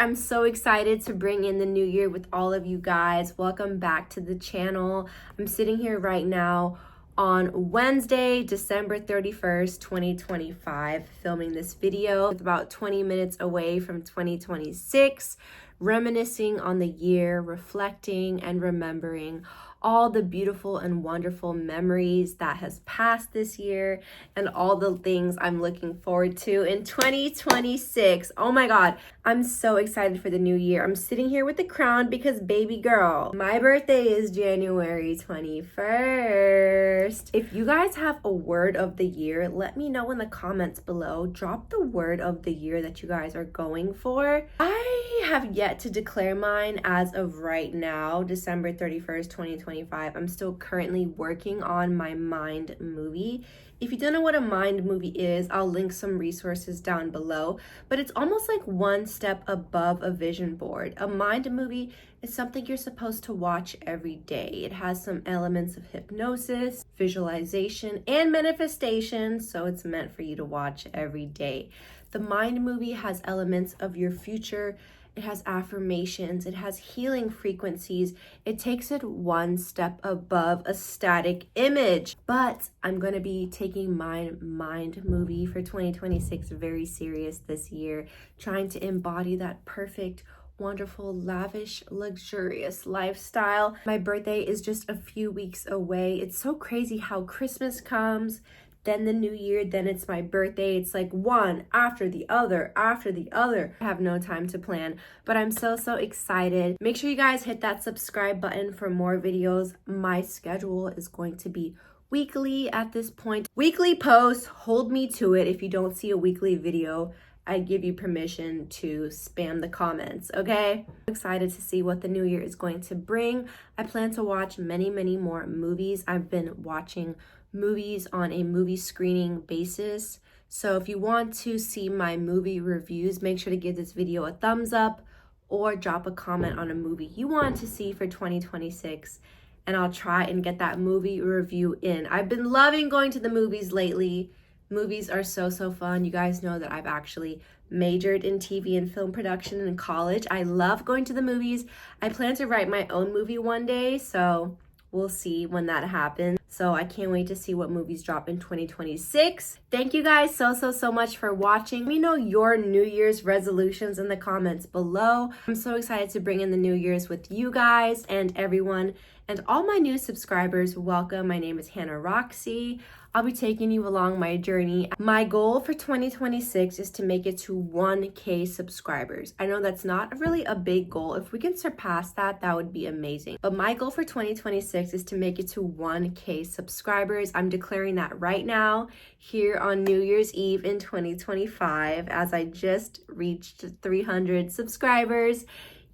I'm so excited to bring in the new year with all of you guys. Welcome back to the channel. I'm sitting here right now on Wednesday, December 31st, 2025, filming this video. It's about 20 minutes away from 2026, reminiscing on the year, reflecting and remembering all the beautiful and wonderful memories that has passed this year and all the things I'm looking forward to in 2026. Oh my God, I'm so excited for the new year. I'm sitting here with the crown because baby girl, my birthday is January 21st. If you guys have a word of the year, let me know in the comments below. Drop the word of the year that you guys are going for. I have yet to declare mine as of right now, December 31st, 2025. I'm still currently working on my mind movie. If you don't know what a mind movie is, I'll link some resources down below, but it's almost like one step above a vision board. A mind movie is something you're supposed to watch every day. It has some elements of hypnosis, visualization, and manifestation, so it's meant for you to watch every day. The mind movie has elements of your future. It has affirmations, it has healing frequencies. It takes it one step above a static image. But I'm going to be taking my mind movie for 2026 very serious this year, trying to embody that perfect, wonderful, lavish, luxurious lifestyle. My birthday is just a few weeks away. It's so crazy how Christmas comes, then the new year, then it's my birthday. It's like one after the other, after the other. I have no time to plan, but I'm so excited. Make sure you guys hit that subscribe button for more videos. My schedule is going to be weekly at this point. Weekly posts, hold me to it. If you don't see a weekly video, I give you permission to spam the comments, okay? I'm excited to see what the new year is going to bring. I plan to watch many more movies. I've been watching movies on a movie screening basis. So if you want to see my movie reviews, make sure to give this video a thumbs up or drop a comment on a movie you want to see for 2026. And I'll try and get that movie review in. I've been loving going to the movies lately. Movies are so fun. You guys know that I've actually majored in TV and film production in college. I love going to the movies. I plan to write my own movie one day, so we'll see when that happens. So I can't wait to see what movies drop in 2026. Thank you guys so much for watching. Let me know your New Year's resolutions in the comments below. I'm so excited to bring in the New Year's with you guys and everyone. And all my new subscribers, welcome. My name is Hannah Roxy. I'll be taking you along my journey. My goal for 2026 is to make it to 1K subscribers. I know that's not really a big goal. If we can surpass that, that would be amazing. But my goal for 2026 is to make it to 1K subscribers. I'm declaring that right now here on New Year's Eve in 2025 as I just reached 300 subscribers.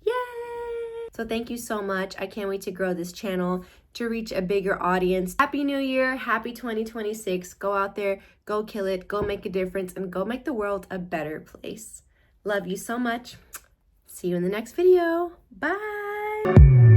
Yay! So thank you so much. I can't wait to grow this channel to reach a bigger audience. Happy New Year, happy 2026. Go out there, go kill it, go make a difference, and go make the world a better place. Love you so much. See you in the next video. Bye.